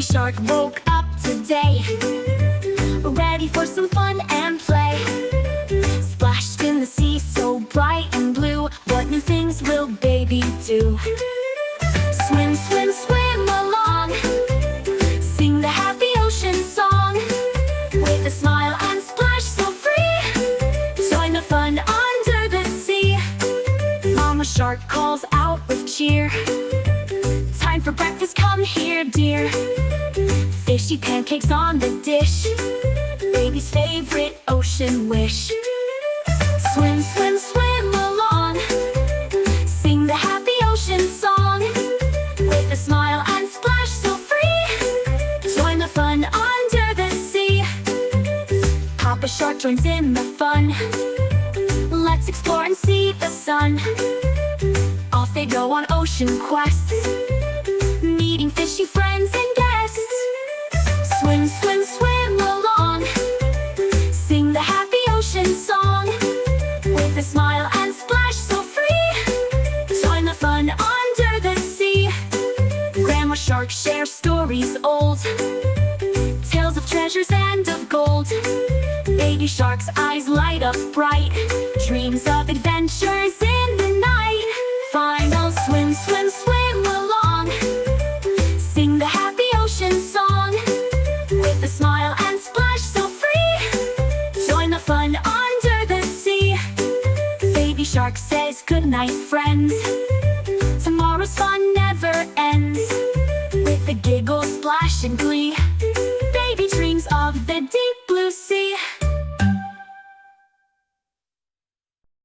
shark woke up today, ready for some fun and play. Splashed in the sea so bright and blue, what new things will baby do? Swim, swim, swim along, sing the happy ocean song. With a smile and splash so free, join the fun under the sea. Mama shark calls out with cheer, time for breakfast, come here dear. Fishy pancakes on the dish, baby's favorite ocean wish. Swim, swim, swim along, sing the happy ocean song. With a smile and splash so free, join the fun under the sea. Papa Shark joins in the fun, let's explore and see the sun. Off they go on ocean quests, meeting fishy friends and guests. Swim, swim, swim along, sing the happy ocean song. With a smile and splash so free, join the fun under the sea. Grandma Shark shares stories old, tales of treasures and of gold. Baby Shark's eyes light up bright, dreams of adventures in the night. Final swim, swim, swim along, sing the happy ocean song. With a smile and splash so free, join the fun under the sea. Baby Shark says goodnight friends, tomorrow's fun never ends. With a giggle, splash and glee,